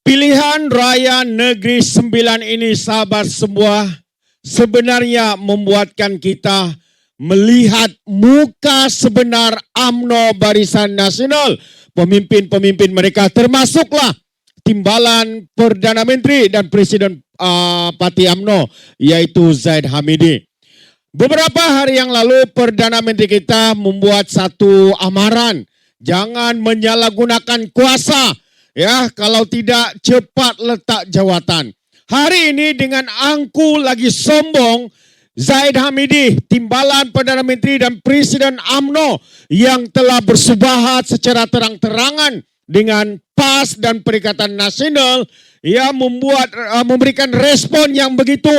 Pilihan Raya Negeri Sembilan ini, sahabat semua, sebenarnya membuatkan kita melihat muka sebenar UMNO Barisan Nasional. Pemimpin-pemimpin mereka termasuklah timbalan Perdana Menteri dan Presiden Parti UMNO, yaitu Zaid Hamidi. Beberapa hari yang lalu Perdana Menteri kita membuat satu amaran, jangan menyalahgunakan kuasa. Ya, kalau tidak cepat letak jawatan. Hari ini dengan angku lagi sombong, Zaid Hamidi, timbalan Perdana Menteri dan Presiden UMNO yang telah bersubahat secara terang-terangan dengan PAS dan Perikatan Nasional, ia memberikan respon yang begitu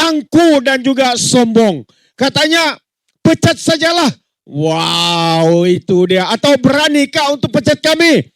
angku dan juga sombong. Katanya, pecat sajalah. Wow, itu dia. Atau beranikah untuk pecat kami?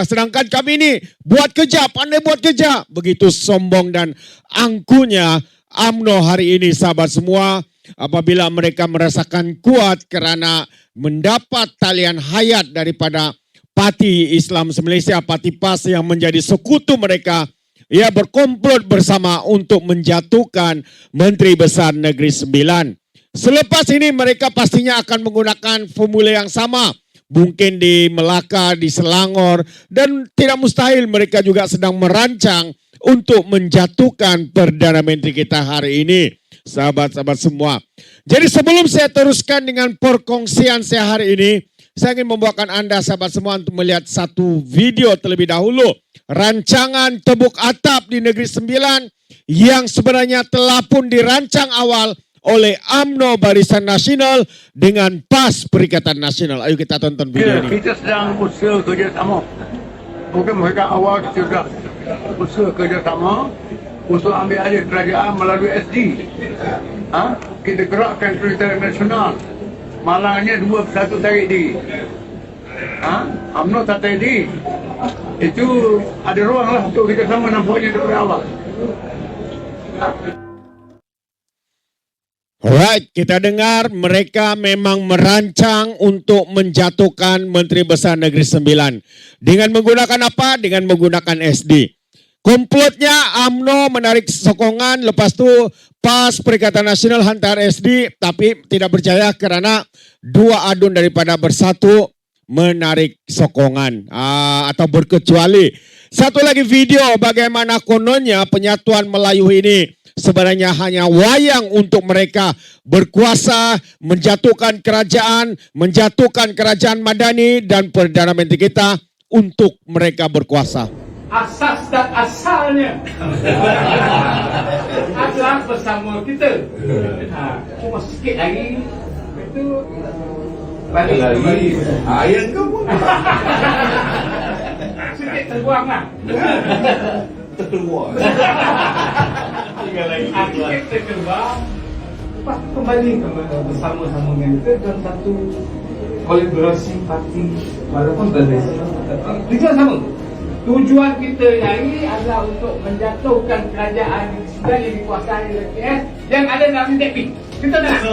Sedangkan kami ini buat kerja, pandai buat kerja. Begitu sombong dan angkunya UMNO hari ini, sahabat semua. Apabila mereka merasakan kuat kerana mendapat talian hayat daripada Parti Islam Malaysia, Parti PAS yang menjadi sekutu mereka. Ia berkomplot bersama untuk menjatuhkan Menteri Besar Negeri Sembilan. Selepas ini mereka pastinya akan menggunakan formula yang sama. Mungkin di Melaka, di Selangor, dan tidak mustahil mereka juga sedang merancang untuk menjatuhkan Perdana Menteri kita hari ini, sahabat-sahabat semua. Jadi sebelum saya teruskan dengan perkongsian saya hari ini, saya ingin membawakan Anda, sahabat semua, untuk melihat satu video terlebih dahulu. Rancangan tebuk atap di Negeri Sembilan yang sebenarnya telah pun dirancang awal oleh UMNO Barisan Nasional dengan PAS Perikatan Nasional. Ayo kita tonton video ini. Kita sedang usaha kerjasama. Mungkin mereka awal kita sudah usaha kerjasama untuk ambil alih kerajaan melalui SD. Kita gerakkan Perikatan Nasional. Malangnya 2 persatu tarik diri. UMNO tak tarik diri. Itu ada ruang lah untuk kita sama nampaknya daripada awal. Alright, kita dengar mereka memang merancang untuk menjatuhkan Menteri Besar Negeri Sembilan. Dengan menggunakan apa? Dengan menggunakan SD. Komplotnya UMNO menarik sokongan, lepas tu PAS Perikatan Nasional hantar SD, tapi tidak berjaya kerana dua adun daripada bersatu menarik sokongan atau berkecuali. Satu lagi video bagaimana kononnya penyatuan Melayu ini sebenarnya hanya wayang untuk mereka berkuasa, menjatuhkan kerajaan Madani dan Perdana Menteri kita untuk mereka berkuasa. Asas dan asalnya adalah bersama kita. Cuma sikit lagi itu balik lagi. Ayat kau pun sikit terbuang lah. Terbuang. Sikit terbuang. Lepas kembali bersama-sama dengan kita dalam satu kolaborasi parti walaupun berbeza. Tujuan sama. Tujuan kita ini adalah untuk menjatuhkan kerajaan yang dikuasai oleh PS yang ada dalam DP. Kita nak.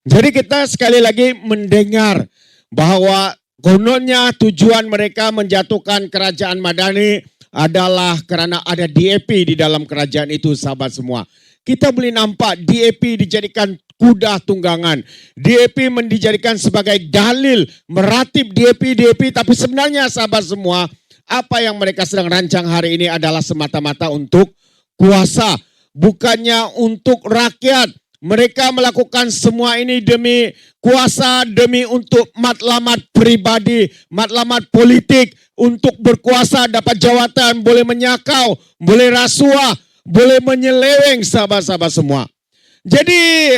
Jadi kita sekali lagi mendengar bahawa kononnya tujuan mereka menjatuhkan kerajaan Madani adalah kerana ada DAP di dalam kerajaan itu, sahabat semua. Kita boleh nampak DAP dijadikan kuda tunggangan. DAP dijadikan sebagai dalil meratib DAP, tapi sebenarnya sahabat semua, apa yang mereka sedang rancang hari ini adalah semata-mata untuk kuasa, bukannya untuk rakyat. Mereka melakukan semua ini demi kuasa, demi untuk matlamat pribadi, matlamat politik, untuk berkuasa, dapat jawatan, boleh menyakau, boleh rasuah, boleh menyeleweng, sahabat-sahabat semua. Jadi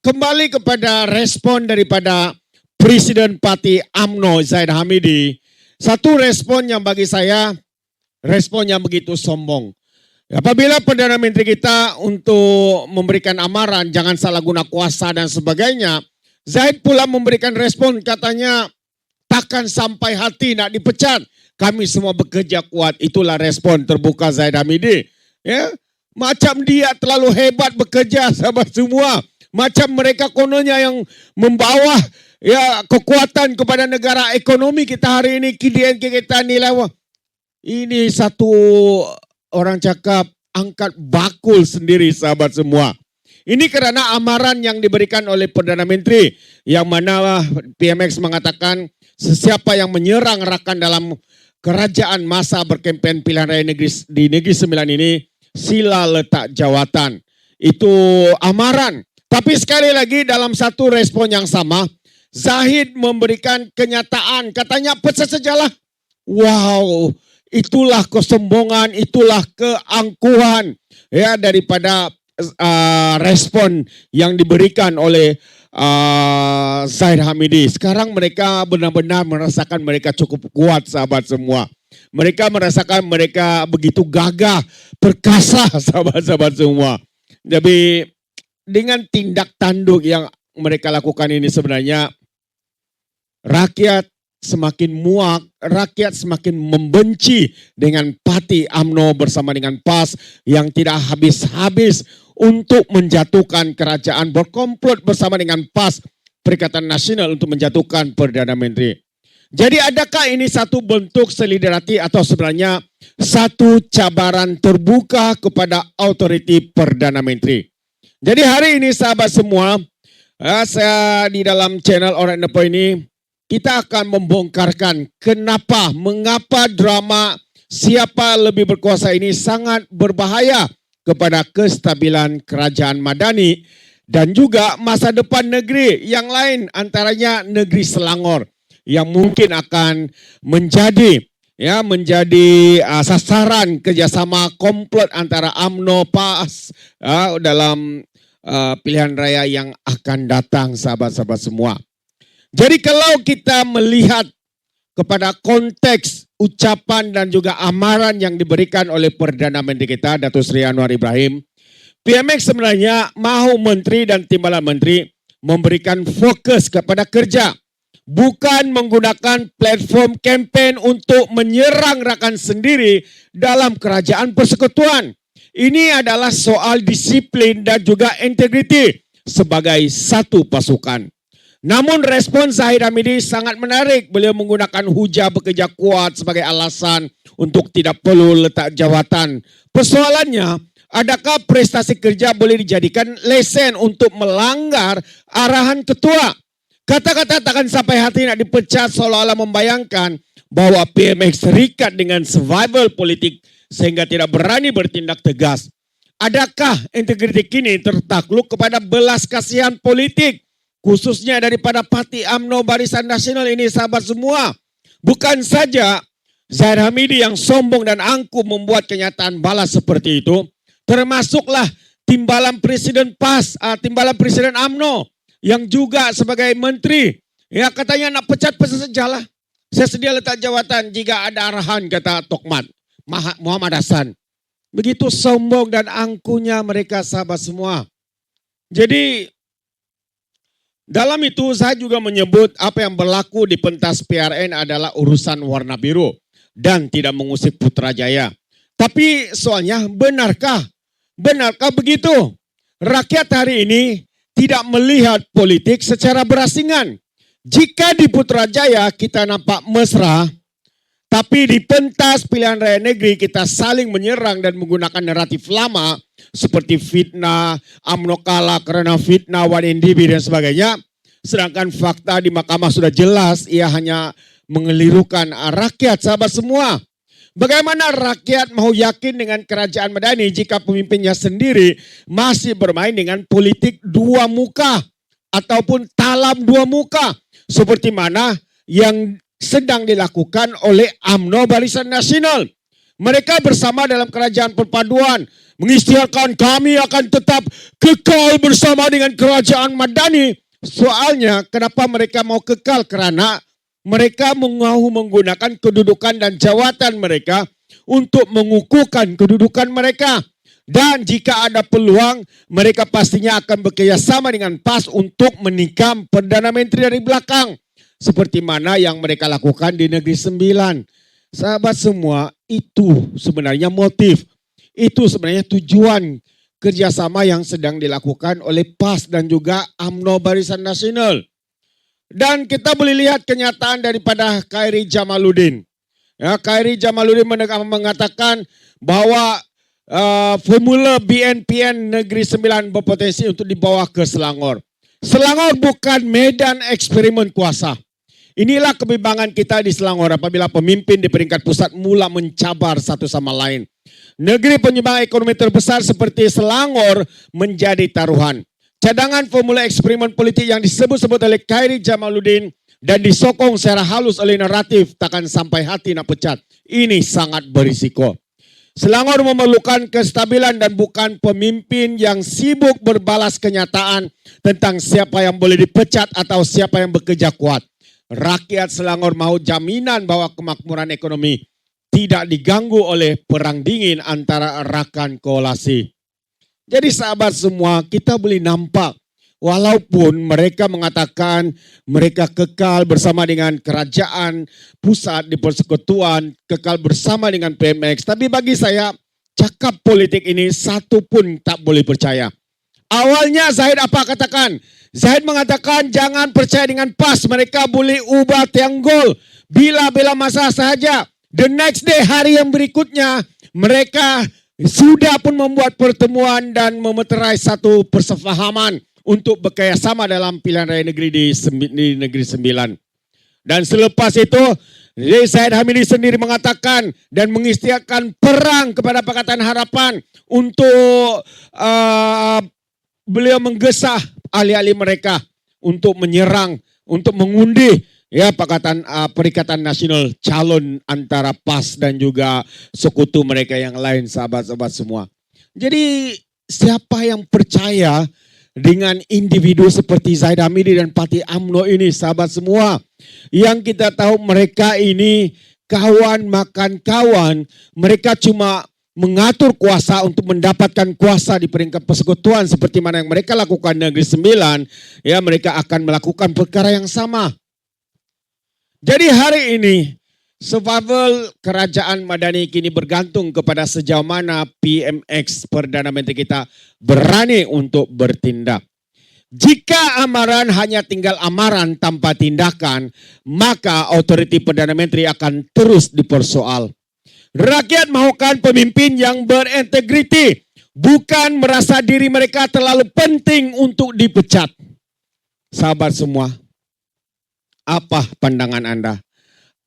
kembali kepada respon daripada Presiden Parti UMNO Zaid Hamidi. Satu respon yang bagi saya, respon yang begitu sombong. Apabila Perdana Menteri kita untuk memberikan amaran, jangan salah guna kuasa dan sebagainya, Zaid pula memberikan respon, katanya takkan sampai hati nak dipecat. Kami semua bekerja kuat. Itulah respon terbuka Zaid Hamidi. Ya, macam dia terlalu hebat bekerja, sahabat semua. Macam mereka kononnya yang membawa ya kekuatan kepada negara, ekonomi kita hari ini, KDN kita nilai. Ini satu orang cakap angkat bakul sendiri sahabat semua. Ini karena amaran yang diberikan oleh Perdana Menteri yang mana PMX mengatakan sesiapa yang menyerang rakan dalam kerajaan masa berkempen pilihan raya negeri di Negeri Sembilan ini sila letak jawatan. Itu amaran. Tapi sekali lagi dalam satu respon yang sama, Zahid memberikan kenyataan, katanya pecah sejalah. Wow, itulah kesombongan, itulah keangkuhan ya daripada respon yang diberikan oleh Zahid Hamidi. Sekarang mereka benar-benar merasakan mereka cukup kuat sahabat semua. Mereka merasakan mereka begitu gagah, perkasa sahabat-sahabat semua. Jadi dengan tindak tanduk yang mereka lakukan ini sebenarnya rakyat semakin muak, rakyat semakin membenci dengan parti UMNO bersama dengan PAS yang tidak habis-habis untuk menjatuhkan kerajaan, berkomplot bersama dengan PAS, Perikatan Nasional untuk menjatuhkan Perdana Menteri. Jadi adakah ini satu bentuk solidariti atau sebenarnya satu cabaran terbuka kepada otoriti Perdana Menteri? Jadi hari ini sahabat semua, saya di dalam channel Orang Nepo ini, kita akan membongkarkan mengapa drama siapa lebih berkuasa ini sangat berbahaya kepada kestabilan kerajaan Madani dan juga masa depan negeri yang lain, antaranya negeri Selangor yang mungkin akan menjadi sasaran kerjasama komplot antara UMNO PAS dalam pilihan raya yang akan datang sahabat-sahabat semua. Jadi kalau kita melihat kepada konteks ucapan dan juga amaran yang diberikan oleh Perdana Menteri kita, Datuk Seri Anwar Ibrahim, PMX sebenarnya mahu menteri dan timbalan menteri memberikan fokus kepada kerja. Bukan menggunakan platform kempen untuk menyerang rakan sendiri dalam kerajaan persekutuan. Ini adalah soal disiplin dan juga integriti sebagai satu pasukan. Namun respon Zahid Hamidi sangat menarik. Beliau menggunakan hujah bekerja kuat sebagai alasan untuk tidak perlu letak jawatan. Persoalannya, adakah prestasi kerja boleh dijadikan lesen untuk melanggar arahan ketua? Kata-kata takkan sampai hati nak dipecat seolah-olah membayangkan bahwa PMX terikat dengan survival politik sehingga tidak berani bertindak tegas. Adakah integritas kini tertakluk kepada belas kasihan politik? Khususnya daripada parti UMNO Barisan Nasional ini sahabat semua. Bukan saja Zahid Hamidi yang sombong dan angkuh membuat kenyataan balas seperti itu. Termasuklah timbalan Presiden PAS, timbalan Presiden UMNO yang juga sebagai menteri. Ya katanya nak pecat sejalah. Saya sedia letak jawatan jika ada arahan, kata Tokmat Muhammad Hasan. Begitu sombong dan angkuhnya mereka sahabat semua. Jadi dalam itu saya juga menyebut apa yang berlaku di pentas PRN adalah urusan warna biru dan tidak mengusik Putrajaya. Tapi soalnya benarkah? Benarkah begitu? Rakyat hari ini tidak melihat politik secara berasingan. Jika di Putrajaya kita nampak mesra, tapi di pentas pilihan raya negeri kita saling menyerang dan menggunakan naratif lama seperti fitnah, UMNO kalah karena fitnah, 1NDB dan sebagainya. Sedangkan fakta di mahkamah sudah jelas, ia hanya mengelirukan rakyat sahabat semua. Bagaimana rakyat mau yakin dengan kerajaan Madani jika pemimpinnya sendiri masih bermain dengan politik dua muka ataupun talam dua muka. Seperti mana yang sedang dilakukan oleh UMNO Barisan Nasional. Mereka bersama dalam kerajaan perpaduan mengisytiharkan kami akan tetap kekal bersama dengan kerajaan Madani. Soalnya kenapa mereka mau kekal? Karena mereka mahu menggunakan kedudukan dan jawatan mereka untuk mengukuhkan kedudukan mereka. Dan jika ada peluang, mereka pastinya akan bekerjasama dengan PAS untuk menikam Perdana Menteri dari belakang. Seperti mana yang mereka lakukan di Negeri Sembilan. Sahabat semua, itu sebenarnya motif. Itu sebenarnya tujuan kerjasama yang sedang dilakukan oleh PAS dan juga UMNO Barisan Nasional. Dan kita boleh lihat kenyataan daripada Khairi Jamaluddin. Ya, Khairi Jamaluddin mengatakan bahwa formula BNPN Negeri Sembilan berpotensi untuk dibawa ke Selangor. Selangor bukan medan eksperimen kuasa. Inilah kebimbangan kita di Selangor apabila pemimpin di peringkat pusat mula mencabar satu sama lain. Negeri penyumbang ekonomi terbesar seperti Selangor menjadi taruhan. Cadangan formula eksperimen politik yang disebut-sebut oleh Khairi Jamaluddin dan disokong secara halus oleh naratif takkan sampai hati nak pecat. Ini sangat berisiko. Selangor memerlukan kestabilan dan bukan pemimpin yang sibuk berbalas kenyataan tentang siapa yang boleh dipecat atau siapa yang bekerja kuat. Rakyat Selangor mahu jaminan bahwa kemakmuran ekonomi tidak diganggu oleh perang dingin antara rakan koalisi. Jadi sahabat semua, kita boleh nampak walaupun mereka mengatakan mereka kekal bersama dengan kerajaan pusat di persekutuan, kekal bersama dengan PMX. Tapi bagi saya, cakap politik ini satu pun tak boleh percaya. Awalnya Zahid apa katakan? Zahid mengatakan jangan percaya dengan PAS, mereka boleh ubah tiang gol bila-bila masa sahaja. The next day, hari yang berikutnya, mereka sudah pun membuat pertemuan dan memeterai satu persefahaman untuk bekerjasama dalam pilihan raya negeri di Negeri Sembilan. Dan selepas itu, Zahid Hamidi sendiri mengatakan dan mengisytiharkan perang kepada Pakatan Harapan untuk beliau menggesah ahli-ahli mereka untuk menyerang, untuk mengundi ya Perikatan Nasional calon antara PAS dan juga sekutu mereka yang lain, sahabat-sahabat semua. Jadi siapa yang percaya dengan individu seperti Zahid Hamidi dan Parti UMNO ini, sahabat semua, yang kita tahu mereka ini kawan makan kawan, mereka cuma mengatur kuasa untuk mendapatkan kuasa di peringkat persekutuan seperti mana yang mereka lakukan di Negeri Sembilan, ya mereka akan melakukan perkara yang sama. Jadi hari ini survival kerajaan Madani kini bergantung kepada sejauh mana PMX Perdana Menteri kita berani untuk bertindak. Jika amaran hanya tinggal amaran tanpa tindakan, maka otoriti Perdana Menteri akan terus dipersoal. Rakyat mahukan pemimpin yang berintegriti, bukan merasa diri mereka terlalu penting untuk dipecat. Sahabat semua, apa pandangan Anda?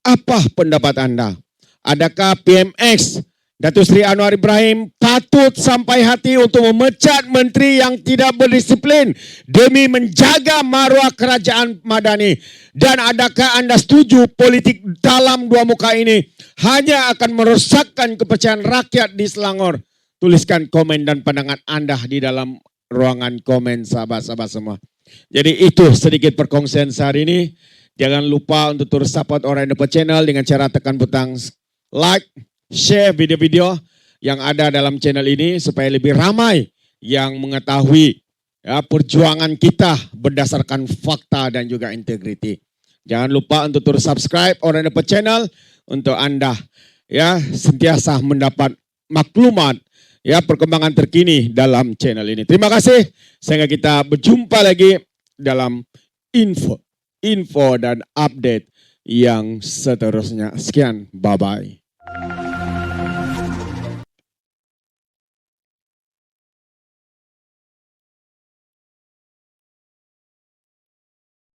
Apa pendapat Anda? Adakah PMX Datuk Seri Anwar Ibrahim patut sampai hati untuk memecat menteri yang tidak berdisiplin demi menjaga maruah kerajaan Madani? Dan adakah anda setuju politik dalam dua muka ini hanya akan merosakkan kepercayaan rakyat di Selangor? Tuliskan komen dan pandangan anda di dalam ruangan komen, sahabat-sahabat semua. Jadi itu sedikit perkongsian sehari ini. Jangan lupa untuk terus support Orang Dapat Channel dengan cara tekan butang like, share video-video yang ada dalam channel ini supaya lebih ramai yang mengetahui ya, perjuangan kita berdasarkan fakta dan juga integriti. Jangan lupa untuk terus subscribe Orang Dapat Channel untuk anda ya sentiasa mendapat maklumat ya perkembangan terkini dalam channel ini. Terima kasih. Sehingga kita berjumpa lagi dalam info dan update yang seterusnya. Sekian, bye-bye.